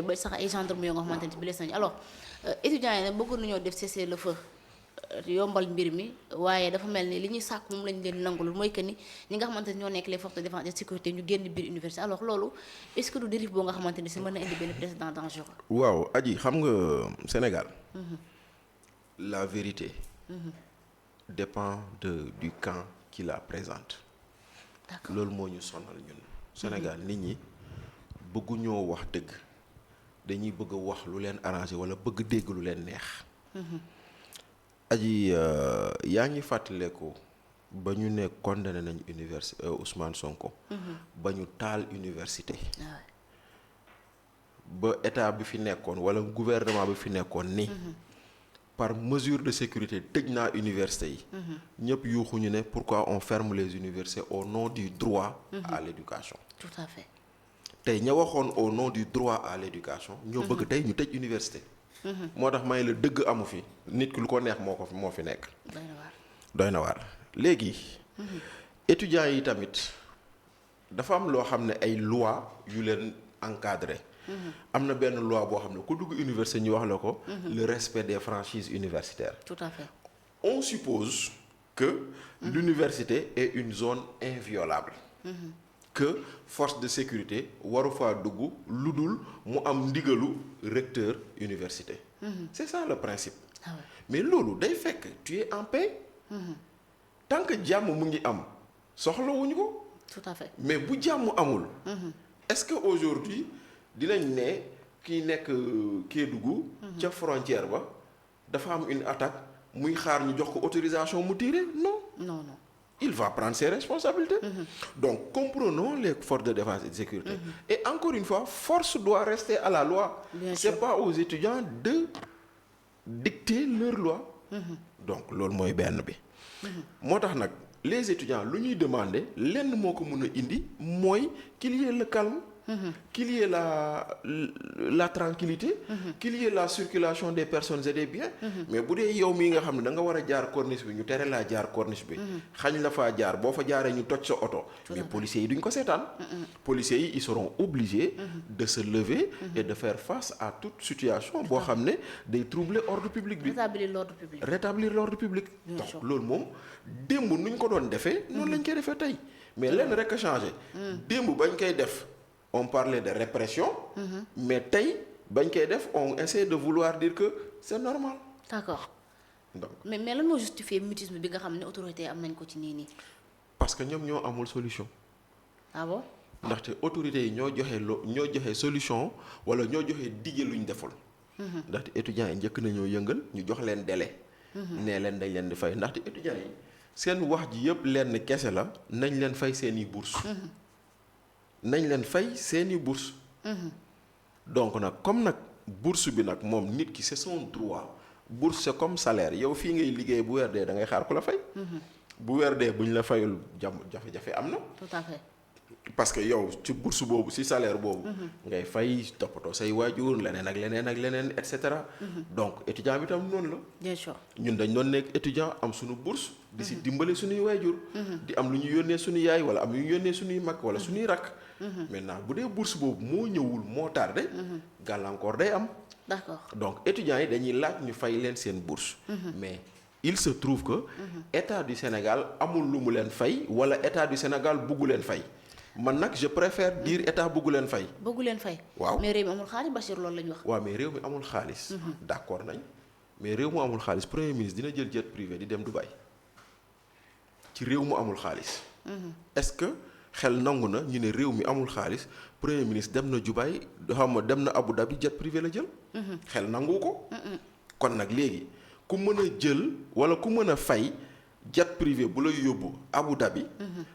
ba sax ay gendarmes yoo nga xamante ne blessé nañu alors étudiants yi nag bëggoon nañoo def cessez-le-feu yombal mbir mi waaye dafa mel ni li ñuy sàkk moom lañ leen nangul mooy que ni ñi nga xamante ne ñoo nekk les forces de défense et de sécurité ñu génn biir université alors loolu est-ce que du dérive boo nga xamante ni si mën na indi benn précédent dangereux. waaw aji xam nga Sénégal. La vérité. Dépend du camp qui la présente. D'accord. loolu moo ñu sonal ñun. Sénégal nit ñi bëgguñoo wax dëgg dañuy bëgg a wax lu leen arrangé wala bëgg dégg lu leen neex. aji yaa ngi fàttaleeku ba ñu ne condamné nañ université Ousmane Sonko. ba ñu taal université. ba état bi fi nekkoon wala gouvernement bi fi nekkoon ni. par mesure de sécurité tëj naa université yi. ñëpp yuuxuñu ne pourquoi on ferme les universités au nom du droit. à l'éducation. Tout à fait. tey ña waxoon au nom du droit à l'éducation ñoo bëgg tey ñu tëj université. moo tax may la dëgg amu fi nit ki lu ko neex moo fi nekk. doy na waar léegi. étudiants yi tamit dafa am loo xam ne ay loi yu leen encadré. am na benn loi boo xam ne ku dugg université ñu wax la ko. le respect des franchises universitaires. Tout à fait. On suppose que l'université est une zone inviolable. Que force de sécurité waru faa dugg lu dul mu am ndigalu recteur université. C'est ça le principe. Ah ouais. Mais loolu day fekk tu es en paix. Tant que jàmm mu ngi am soxlawuñu ko. Tout à fait. Mais bu jàmm amul. Est-ce que aujourd'hui dinañ ne kii nekk Kédougou. ca frontière ba dafa am une attaque muy xaar ñu jox ko autorisation mu tirer non. Non, non. Il va prendre ses responsabilités. Donc comprenons les forces de défense et de sécurité. Et encore une fois, force doit rester à la loi. Bien C'est sûr. pas aux étudiants de dicter leur loi. Donc loolu mooy benn bi. moo tax nag les étudiants lu ñuy demander lenn moo ko mën a indi mooy qu'il y ait le calme. Qu'il y ait la tranquillité. Qu'il y ait la circulation des personnes et des biens. Mais bu dee yow mii nga xam ne da nga war a jaar corniche bi ñu tere laa jaar corniche bi. xañ la faa jaar boo fa jaaree ñu toj sa oto. mais policiers yi duñ ko seetaan. policiers yi ils seront obligés. de se lever. et de faire face à toute situation boo xam ne day troubler ordre public bi. Rétablir l'ordre public. rétablir l'ordre public. Bien donc sûr. loolu moom démb nuñ ko doon defee. noonu lañ koy defee tey. mais lenn rek a changé. démb bañ koy def. On parlait de répression, mais tey bañ koy def on essaie de vouloir dire que c'est normal. D'accord. Donc mais lan moo justifier mutisme bi nga xam ne autorité am nañ ko ci nii. parce que ñoom ñoo amul solution. Ah bon? ndaxte autorités yi ñoo joxe solution wala ñoo joxe dige luñ deful. ndaxte étudiants yi njëkk nañoo yëngal ñu jox leen délai. nee leen dañ leen di fay ndaxte étudiants yi seen wax ji yëpp lenn kese la nañ leen fay seeni bourse. nañ leen fay seeni bourse. donc nag comme nag bourse bi nag moom nit ki c'est son droit bourse c'est comme salaire yow fii ngay liggéey bu weer dee da ngay xaar ku la fay. bu weer dee bu ñu la fayul jafe-jafe am na. Tout à fait. parce que yow ci bourse boobu ci salaire boobu. ngay fay toppatoo say waajur leneen ak leneen ak leneen et cetera. donc étudiant bi tam noonu la. Bien sûr. ñun dañ doon nekk étudiant am suñu bourse. di si dimbale suñuy waajur. di am lu ñu yónnee suñu yaay wala am lu ñu yónnee suñuy mag wala suñuy rakk. maintenant bu dee bourse boobu moo ñëwul moo tardé. gàllankoor day am. D'accord. donc étudiants yi dañuy laaj ñu fay leen seen bourse. mais il se trouve que. état du Sénégal amul lu mu leen fay wala état du Sénégal buggu leen fay. man nag je préfère dire état bëggu leen fay. bëggu leen fay. waaw mais réew mi amul xaalis Bachir loolu la ñu wax. waaw mais réew mi amul xaalis. d'accord nañ mais réew mu amul xaalis premier ministre dina jël jet privé di dem Dubaï ci réew mu amul xaalis. est-ce que xel nangu na ñu ne réew mi amul xaalis premier ministre dem na Dubaï xam nga dem na Abu Dhabi jet privé la jël. xel nangu ko. kon nag léegi ku mën a jël wala ku mën a fay. jet privé bu lay yóbbu Abu Dhabi.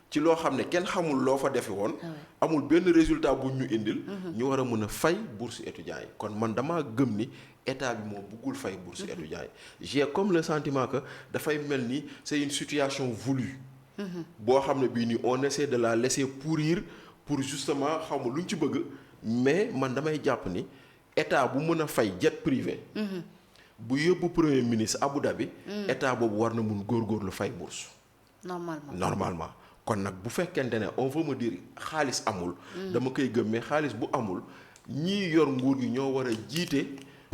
ci loo xam ne kenn xamul loo fa defe woon. amul benn résultat bu ñu indil. ñu war a mën a fay bourse étudiants yi kon man damaa gëm ni état bi moo bëggul fay bourse étudiants yi. j'ai comme le sentiment que dafay mel ni c'est une situation voulue. boo xam ne bii nii on essaie de la laisser pourrir pour justement xamul lu ñu ci bëgg mais man damay jàpp ni état bu mën a fay jet privé. bu yóbbu premier ministre Abu Dhabi. état boobu war na mun góorgóorlu fay bourse. normalement kon nag bu fekkente ne on veut me dire xaalis amul. dama koy gëm mais xaalis bu amul ñii yor nguur gi ñoo war a jiite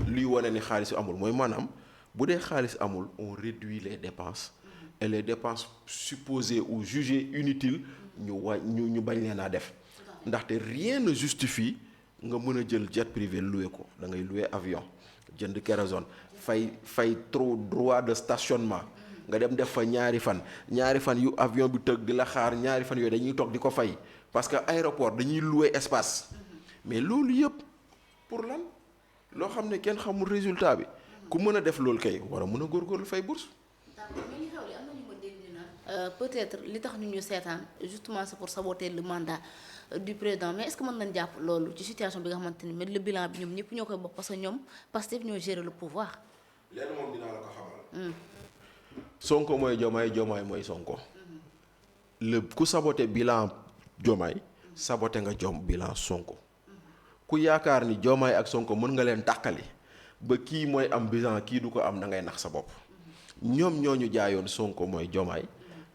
luy wane ni xaalis amul mooy maanaam bu dee xaalis amul on réduit les dépenses et les dépenses supposées ou jugées inutiles ñu bañ leen a def ndaxte rien ne justifie nga mën a jël jet privé loué ko da ngay loué avion jënd kérosène fay trop droit de stationnement nga dem def fa ñaari fan yu avion bi tëgg di la xaar ñaari fan yooyu dañuy toog di ko fay parce que aéroport dañuy loué espace mais loolu yëpp pour lan loo xam ne kenn xamul résultat bi ku mën a def loolu kay war a mën a góorgóorlu fay bourse. peut-être li tax ñu seetaan justement c'est pour saboter le mandat du président mais est-ce que mën nañ jàpp loolu ci situation bi nga xamante ni mais le bilan bi ñoom ñëpp ñoo koy bokk parce que ñoom Pastef ñoo gérer le pouvoir. lenn moom dinaa la ko xamal. Sonko mooy Diomaye Diomaye mooy Sonko. ku saboter bilan Diomaye saboter nga bilan Sonko. ku yaakaar ni Diomaye ak Sonko mën nga leen tàqali ba kii mooy am bilan kii du ko am da ngay nax sa bopp ñoom ñoo ñu jaayoon Sonko mooy Diomaye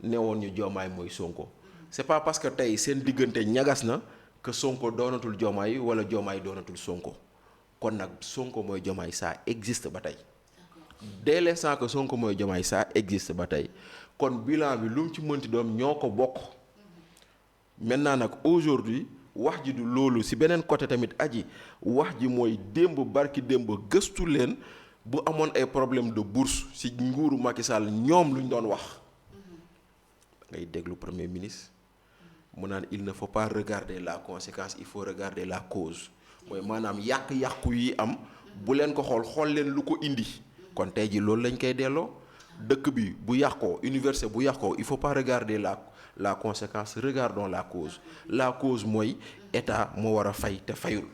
newoon ñu Diomaye mooy Sonko c'est pas parce que tey seen diggante ñagas na que Sonko doonatul Diomaye wala Diomaye doonatul Sonko kon nag Sonko mooy Diomaye ça existe ba tey dès l'instant que Sonko mooy Diomaye ça existe ba tey kon bilan bi lu mu ci mënti doom ñoo ko bokk maintenant nag aujourd'hui wax ji du loolu ci beneen côté tamit aji wax ji mooy démb barki démb gëstu leen bu amoon ay problème de bourse ci nguuru Macky Sall ñoom lu ñu doon wax ngay déglu premier ministre mu naan il ne faut pas regarder la conséquence il faut regarder la cause mooy maanaam yàq-yàqu yi am bu leen ko xool leen lu ko indi kon tey ji loolu lañ koy delloo dëkk bi bu yàqoo université bu yàqoo il faut pas regarder la conséquence regardons la cause mooy état moo war a fay te fayul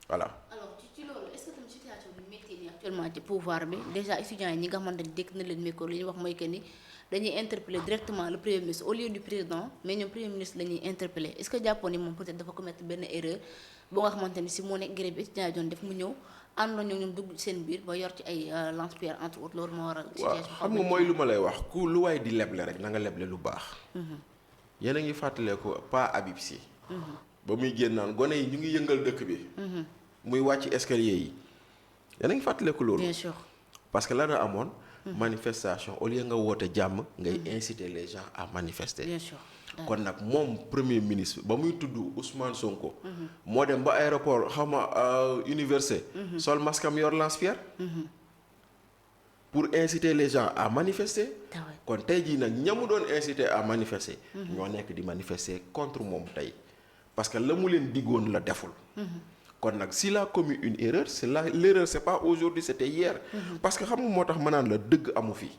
voilà. alors ci loolu est-ce que tamit situation bi métti nii actuellement ci pouvoir bi déjà étudiants yi ñi nga xamante ni dégg na leen micro li ñuy wax mooy que ni dañuy interpeller directement le premier ministre au lieu du président mais ñoom premier ministre la ñuy interpeller est-ce que jàppoon ni moom peut-être dafa commettre benn erreur boo nga xamante ni si moo nekk grève bi étudiants yi doon def mu ñëw àndoon ñoom dugg seen biir ba yor ci ay lance-pierre entre autres loolu moo waral. waaw xam nga mooy lu ma lay wax ku lu waay di leble rek na nga leble lu baax. yéen a ngi fàttaleeku pas Habib Sy. ba muy génn naan gone yi ñu ngi yëngal dëkk bi. muy wàcc escalier yi. yéen a ngi fàttaleeku loolu. bien sûr. parce que la na amoon. manifestation au lieu nga woote jàmm. ngay inciter les gens à manifester. bien sûr. kon nag moom premier ministre ba muy tudd Ousmane Sonko. moo dem ba aéroport xaw ma université. sol masque am yor lance-pierre. pour inciter les gens à manifester. kon tey jii nag ñamu doon inciter à manifester. ñoo nekk di manifester contre moom tey parce que la mu leen diggoon la deful. kon nag s'il a commis une erreur l'erreur c'est pas aujourd'hui c'était hier. parce que xam nga moo tax ma naan la dëgg amu fi.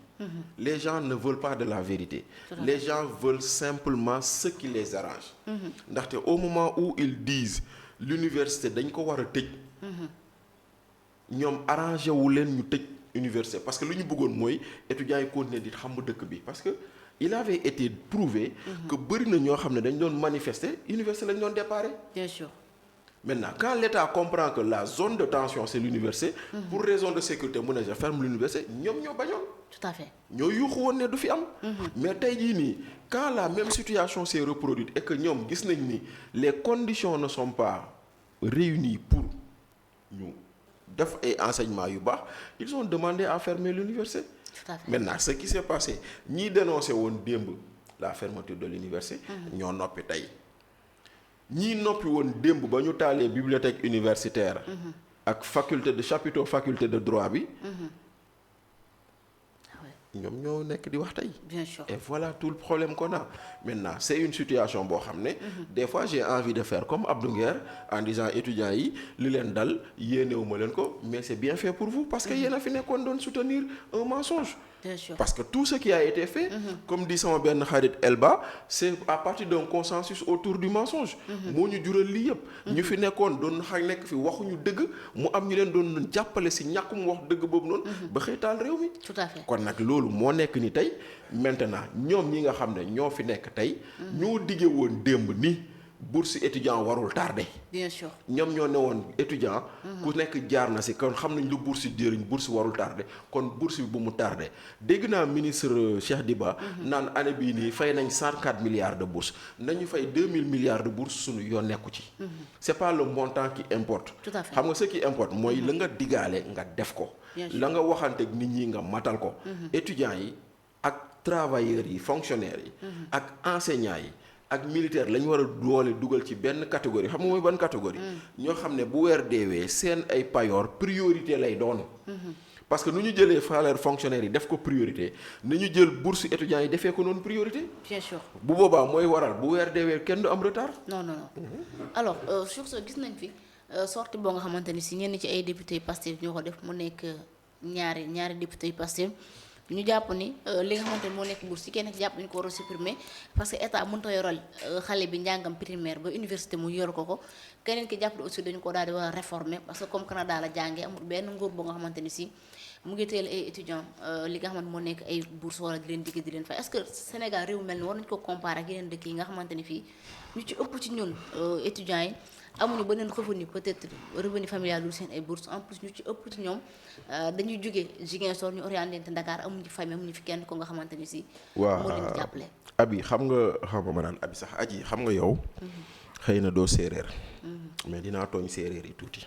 les gens ne veulent pas de la vérité. les gens veulent simplement ce qui les arrange. ndaxte au moment où ils disent l'université dañ ko war a tëj. ñoom arrangé wu leen ñu tëj université parce que lu ñu bëggoon mooy étudiants yi continuer di xam dëkk bi parce que il avait été prouvé. que bëri na ñoo xam ne dañ doon manifester université lañ doon déparé. bien sûr. Maintenant, quand l'État comprend que la zone de tension c'est l'université, pour raison de sécurité mu ne je ferme l'université ñoom ñoo bañoon. tout à fait. ñoo yuuxu woon ne du fi am. mais tey jii nii quand la même situation s'est reproduite et que ñoom gis nañ ni les conditions ne sont pas réunies pour ñu def ay enseignements yu baax ils ont demandé à fermer l'université. tout à fait. Maintenant ce qui s'est passé ñii dénoncé woon démb la fermeture de l'université. ñoo noppi tey. ñii noppi woon démb ba ñu taalee bibliothèque universitaire. ak faculté de chapiteau faculté de droit bi. ñoom ñoo nekk di wax tey. bien sûr. et voilà tout le problème qu'on a maintenant c'est une situation boo xam ne. des fois j'ai envie de faire comme Abdou Nguer en disant étudiants yi li leen dal yéenewuma leen ko mais c'est bien fait pour vous parce que yéen a fi nekkoon doon soutenir un mensonge. bien sûr. parce que tout ce qui a été fait. comme dit sama benn xarit Elba c'est à partir d'un consensus autour du mensonge. moo ñu jural lii yëpp. ñu fi nekkoon doon nekk fi waxuñu dëgg mu am ñu leen doon jàppale si ñàkkum wax dëgg boobu noonu. ba xëy taal réew mi. tout à fait. kon nag loolu moo nekk ni tey maintenant ñoom ñi nga xam ne ñoo fi nekk tey. ñoo diggee woon démb ni bourse étudiant warul tardé. bien sûr ñoom ñoo ne woon étudiant. ku nekk jaar na si kon xam nañ lu bourse jëriñ bourse warul tardé kon bourse bi bu mu tardé dégg naa ministre Cheikh Diba. naan année bii nii fay nañ 104 milliards de bourse nañu fay 2000 milliards de bourse suñu yoon nekku ci. c'est pas le montant qui importe. tout à fait xam nga ce qui importe mooy la nga digaale nga def ko. la nga waxanteeg nit ñi nga matal ko. étudiants yi ak travailleurs yi fonctionnaires yi. ak enseignants yi. ak militaire la ñu war a doole dugal ci benn catégorie xam nga mooy ban catégorie. ñoo xam ne bu weer deewee seen ay payoor priorité lay doon. parce que nu ñu jëlee salaire fonctionnaire yi def ko priorité ni ñu jël bourse étudiants yi defee ko noonu priorité. bien sûr bu boobaa mooy waral bu weer deewee kenn du am retard. non non non alors sur ce gis nañ fi sortie boo nga xamante ni si ñenn ci ay députés Pastef ñoo ko def mu nekk ñaari députés Pastef. ñu jàpp ni li nga xamante ni moo nekk bourse ci kenn jàpp nañu ko war a supprimer parce que état mënut a yoral xale bi njàngam primaire ba université mu yor ko keneen ki jàpp ne aussi dañu ko daal di war a réformer parce que comme Canada la jàngee amul benn nguur boo nga xamante ni si mu ngi teel ay étudiants li nga xamante moo nekk ay bourse wala di leen digg di leen fay est-ce que Sénégal réew mel ni war nañu ko comparer ak yeneen dëkk yi nga xamante ni fii ñu ci ëpp ci ñun étudiants yi amuñu beneen revenu peut-être revenu familial lu seen ay bourse en plus ñu ci ëpp ci ñoom dañuy jóge Ziguinchor ñu orienté te Dakar amuñu famille amuñu fi kenn ko nga xamante ni si moo leen di jàppale. Abi xam nga ma naan Abi sax aji xam nga yow xëy na doo séeréer mais dinaa tooñ séeréer yi tuuti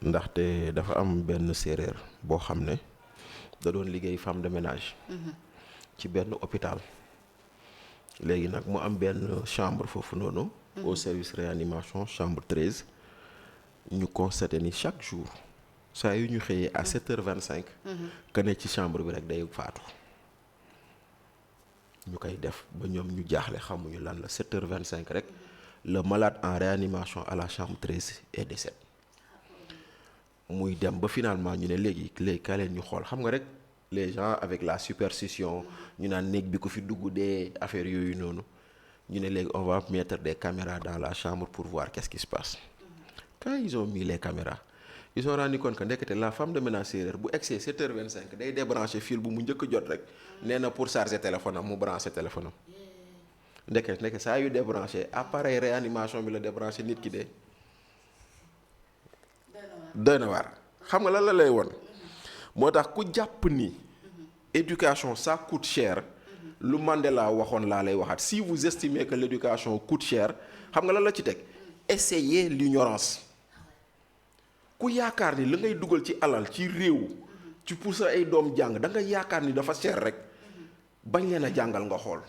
ndaxte dafa am benn séeréer boo xam ne da doon liggéey femme de ménage ci benn hôpital léegi nag mu am benn chambre foofu noonu au service réanimation chambre 13 ñu constaté ni chaque jour saa yu ñu xëyee à 7h25 que ne ci chambre bi rek day faatu ñu koy def ba ñoom ñu jaaxle xamuñu lan la 7h25 rek le malade en réanimation à la chambre 13 est décédé muy dem ba finalement ñu ne léegi ka leen ñu xool xam nga rek les gens avec la superstition ñu naan néeg bi ko fi dugg des affaires yooyu noonu ñu ne léegi on va mettre des caméras dans la chambre pour voir qu'est-ce qui se passe quand ils ont mis les caméras ils ont rendu compte que ndekete la femme de ménage séeréer bu egsee 7h25 day débranché fil bu mu njëkk jot rek nee na pour charger téléphone am mu branché téléphone am ndeke saa yu débranché appareil réanimation bi la débranché nit ki de doy na waar xam nga lan la lay won moo tax ku jàpp ni éducation ça coûte cher lu Mandela waxoon laa lay waxaat si vous estimez que l'éducation coûte cher xam nga lan la ci teg essayez l'ignorance ku yaakaar ni la ngay dugal ci alal ci réew ci pour sa ay doom jàng da nga yaakaar ni dafa cher rek bañ leen a jàngal nga xool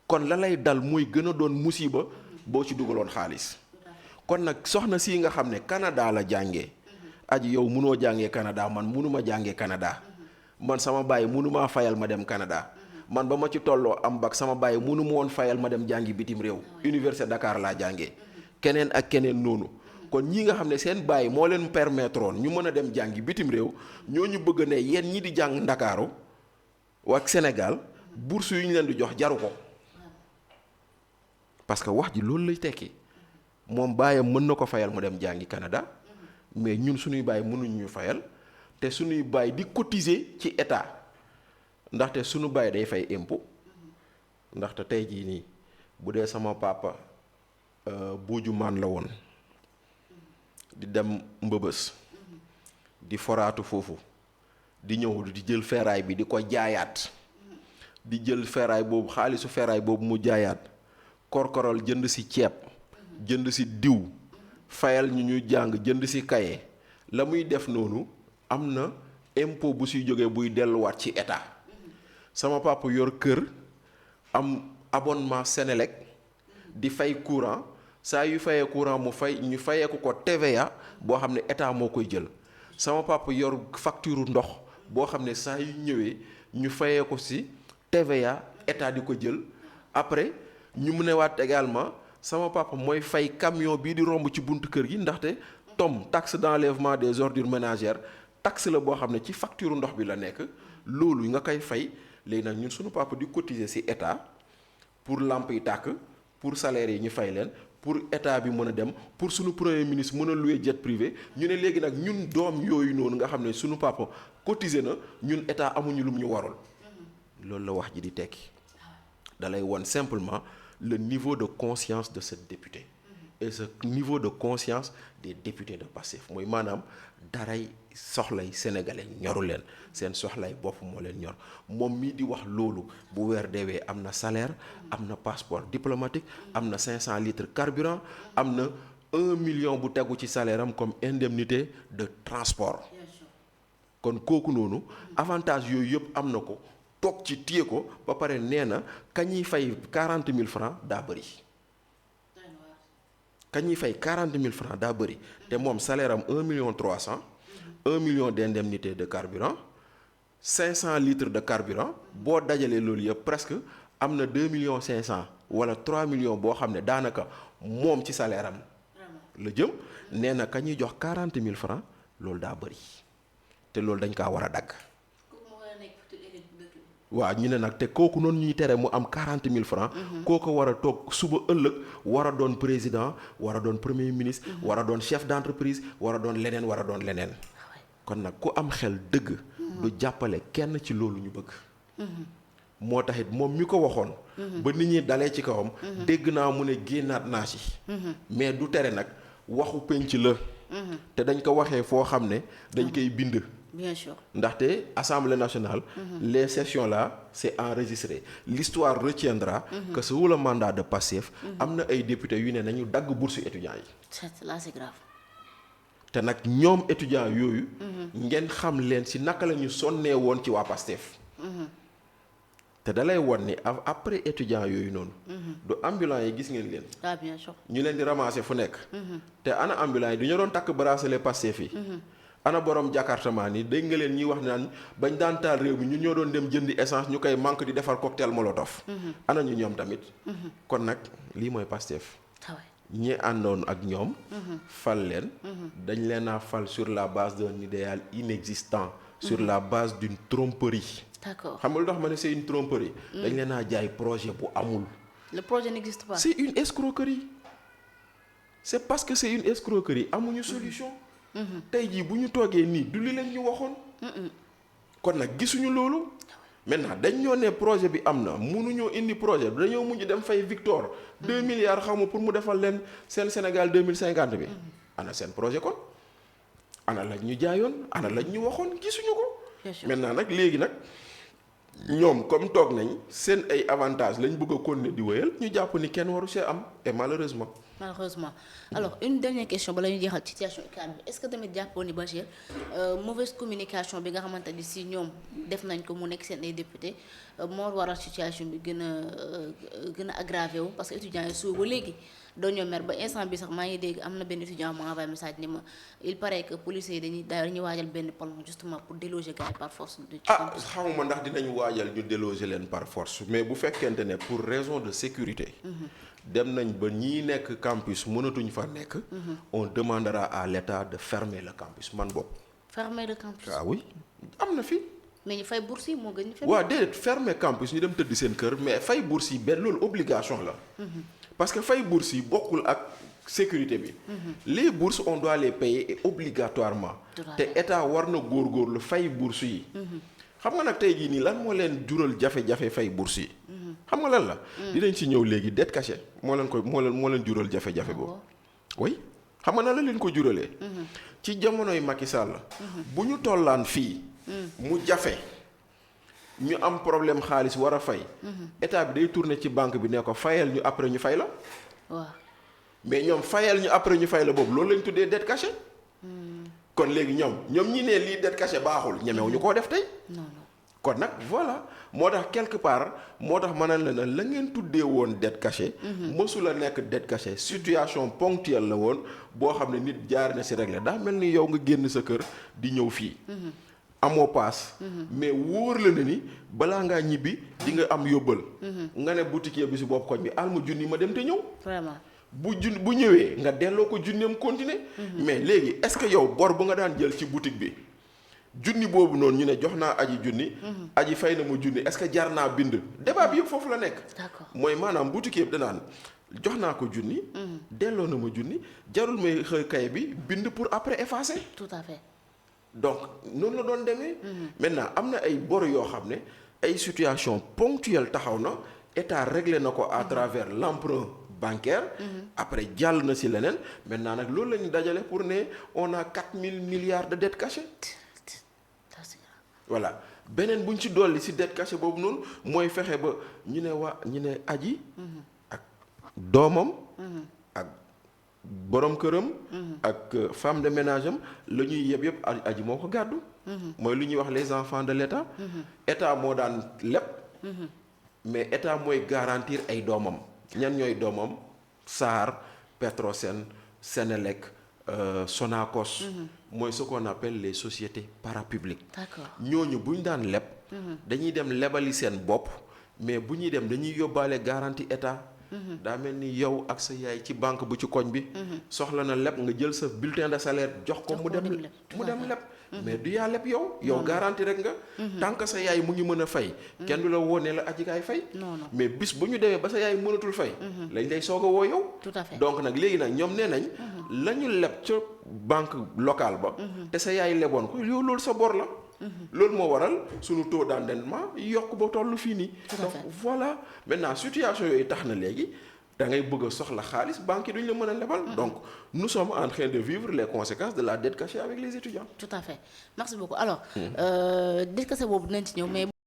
kon la lay dal mooy gën a doon musiba boo ci dugaloon xaalis kon nag soxna si nga xam ne Canada la jàngee aji yow munoo jàngee Canada man munuma jàngee Canada man sama baay munumaa fayal ma dem Canada man ba ma ci tolloo am bac sama baay munuma woon fayal ma dem jàngi bitim réew université Dakar laa jàngee keneen ak keneen noonu kon ñi nga xam ne seen baay moo leen permettre woon ñu mën a dem jàngi bitim réew ñooñu bëgg ne yéen ñi di jàng Ndakaaru ak Sénégal bourse yu ñu leen di jox jaru ko parce que wax ji loolu lay tekki moom baayam mën na ko fayal mu dem jàngi Canada mais ñun suñuy baay mënuñ ñu fayal te suñuy baay di cotiser ci état ndaxte suñu baay day fay impôt ndaxte tey jii nii bu dee sama papa buuju maan la woon di dem mbëbës di foraatu foofu di ñëw di jël ferraille bi di ko jaayaat di jël ferraille boobu xaalisu ferraille boobu mu jaayaat korkoral jënd si ceeb jënd si diw fayal ñu ñuy jàng jënd si kaye la muy def noonu am na impôt bu siy jógee buy delluwaat ci état sama papa yor kër am abonnement Sénélec di fay courant saa yu fayee courant ñu fayeeku ko TVA boo xam ne état moo koy jël sama papa yor facture ndox boo xam ne saa yu ñëwee ñu fayee ko si TVA état di ko jël après ñu mu newaat également sama papa mooy fay camion bii di romb ci buntu kër gi ndaxte TOM taxe d'enlèvement des ordures ménagères taxe la boo xam ne ci facture ndox bi la nekk loolu nga koy fay léegi nag ñun suñu papa di cotiser ci état pour lamp yi tàkk pour salaire yi ñu fay leen pour état bi mën a dem pour suñu premier ministre mën a louer jet privé ñu ne léegi nag ñun doom yooyu noonu nga xam ne suñu papa cotiser na ñun état amuñu lum ñu warul loolu la wax ji di tekki da lay won simplement le niveau de conscience de ce député et ce niveau de conscience des députés de Pastef mooy maanaam daray soxlay sénégalais ñoru leen seen soxlay bopp moo leen ñor moom mii di wax loolu bu weer deewee am na salaire am na passeport diplomatique am na 500 litres carburant am na 1 million bu tegu ci salaire am comme indemnité de transport kon kooku noonu avantage yooyu yëpp am na ko toog ci téye ko ba pare nee na kañuy fay 40 000 francs daa bëri kañuy fay 40 000 francs daa bëri te moom salaire am 1 million 300 1 million d'indemnité de carburant 500 litres de carburant boo dajalee loolu yëpp presque am na 2 millions 500 wala 3 millions boo xam ne daanaka moom ci salaire am la jëm nee na ka ñuy jox 40 000 francs loolu daa bëri te loolu dañ kaa war a dagg. waaw ñu ne nag te kooku noonu ñuy tere mu am 40 000 francs kooku war a toog suba ëllëg war a doon président war a doon premier ministre war a doon chef d'entreprise war a doon leneen kon nag ku am xel dëgg du jàppale kenn ci loolu ñu bëgg moo taxit moom mi ko waxoon ba nit ñi dalee ci kawam dégg naa mu ne génnaat naa ci mais du tere nag waxu penc la te dañ ko waxee foo xam ne dañ koy bind bien sûr ndaxte Assemblée nationale les sessions là c'est enregistré l'histoire retiendra que sous le mandat de Pastef am na ay députés yu ne nañu dagg bourse étudiants yi là c'est grave te nag ñoom étudiants yooyu ngeen xam leen ci naka la ñu sonnee woon ci waa Pastef te dalay won ni après étudiants yooyu noonu du ambulants yi gis ngeen leen bien sûr ñu leen di ramasser fu nekk te ana ambulants yi du ñu doon takk bracelet Pastef yi ana borom jakartamaan yi dégg nga leen ñuy wax naan bañ daan taal réew mi ñun ñoo doon dem jëndi essence ñu koy manque di defar cocktail molotov ana ñu ñoom tamit kon nag lii mooy Pastef ñi àndoon ak ñoom fal leen dañ leen a fal sur la base d'un idéal inexistant sur la base d'une tromperie d'accord xam nga lu tax ma ne c'est une tromperie dañ leen a jaay projet bu amul le projet n'existe pas c'est une escroquerie c'est parce que c'est une escroquerie amuñu solution tey jii bu ñu toogee nii du li leen ñu waxoon kon nag gisuñu loolu maintenant dañ ñoo ne projet bi am na mënuñoo indi projet bi dañoo mujj dem fay Victor 2 milliards xaw ma pour mu defal leen seen Sénégal 2050 bi ana seen projet kon ana lañ ñu jaayoon ana lañ ñu waxoon gisuñu ko maintenant nag léegi nag ñoom comme toog nañ seen ay avantages lañ bëgg a continuer di wéyal ñu jàpp ni kenn waru see am et malheureusement alors une dernière question bala ñu jeexal situation UCAD bi est-ce que tamit jàppoon ni Bachir mauvaise communication bi nga xamante ni si ñoom def nañ ko mu nekk seen ay député moo waral situation bi gën a aggravé wu parce que étudiants yi suba ba léegi doon ñoo mer ba instant bi sax maa ngi dégg am na benn étudiant ma envoyé message ni ma il paraît que policiers yi dañuy waajal benn plan justement pour déloger gars yi par force. xamuma ndax dinañ waajal ñu déloger leen par force mais bu fekkente ne pour raison de sécurité. dem nañ ba ñii nekk campus mënatuñ fa nekk. on demandera à l'État de fermer le campus man bopp. fermer le campus. ah oui am na fi. mais ñu fay bourse yi moo gën ñu fay. waaw déedéet fermer campus ñu dem tëdd seen kër mais fay bourse yi benn loolu obligation la. parce que fay bourse yi bokkul ak sécurité bi. les bourses on doit les payer et obligatoirement. te état war na góorgóorlu fay bourse yi. xam nga nag tey jii nii lan moo leen jural jafe-jafe fay bourse yi. xam nga lan la. dinañ ci ñëw léegi dette cachée moo leen jural jafe-jafe boobu. oui xam nga na la leen ko juralee. ci jamonoy Macky Sall la. bu ñu tollaan fii. mu jafe. ñu am problème xaalis war a fay. état bi day tourner ci banque bi ne ko fayal ñu après ñu fay la. waaw mais ñoom fayal ñu après ñu fay la boobu loolu lañ tuddee dette cachée. kon léegi ñoom ñi ne lii dette cachée baaxul ñemewuñu koo def tey. non. kon nag voilà moo tax quelque part moo tax mënal la ngeen tuddee woon dette cachée. mësula nekk dette cachée situation ponctuelle la woon boo xam ne nit jaar na si régler daa mel ni yow nga génn sa kër di ñëw fii. amoo paas. mais wóor la ne ni balaa ngaa ñibbi di nga am yóbbal. nga ne boutiquier bi si bopp koñ bi alma junni ma dem te ñëw. vraiment bu ñëwee nga delloo ko junneem continuer. mais léegi est-ce que yow bor bu nga daan jël ci boutique bi. junni boobu noonu ñu ne jox naa aji junni. aji fay na ma junni est-ce que jar naa bind. débat bi yëpp foofu la nekk. d'accord mooy maanaam boutique yëpp danaan jox naa ko junni. delloo na ma junni jarul may xëy kay bi bind pour après effacer. tout à fait. donc noonu la doon demee. maintenant am na ay bor yoo xam ne ay situation ponctuelle taxaw na état réglé na ko à travers l'emprunt bancaire. après jàll na si leneen maintenant nag loolu la ñu dajale pour ne on a 4000 milliards de dettes cachées. voilà beneen bu ñu ci dolli si dette cachée boobu noonu mooy fexe ba ñu ne aji. ak doomam. ak borom këram. ak femme de ménage am la ñuy yëpp aji moo ko gàddu. mooy lu ñuy wax les enfants de l'État. État moo daan leb. mais État mooy garantir ay doomam ñan ñooy doomam SAR Petrosen Senelec Sonacos. mooy ce qu'on appelle les sociétés parapubliques. d'accord ñooñu bu ñu daan leb. dañuy dem lebali seen bopp mais bu ñuy dem dañuy yóbbaale garantie État. daa mel ni yow ak sa yaay ci banque bu ci koñ bi. soxla na leb nga jël sa bulletin de salaire jox ko mu dem leb. mais du yaa leb yow garantie rek nga. tant que sa yaay mu ngi mën a fay. kenn du la woo ne la aji kaay fay. mais bis bu ñu demee ba sa yaay mënatul fay. lañ lay soog a woo yow. tout à fait donc nag léegi nag ñoom nee nañ. la ñu leb ca banque locale ba. te sa yaay leboon ko yow loolu sa bor la. loolu moo waral suñu taux d'endettement yokk ba tollu fii nii. donc voilà maintenant situation yooyu tax na léegi da ngay bëgg a soxla xaalis banque yi duñu la mën a lebal. donc nous sommes en train de vivre les conséquences de la dette cachée avec les étudiants. tout à fait merci beaucoup alors dette cachée boobu dinañ ci ñëw mais.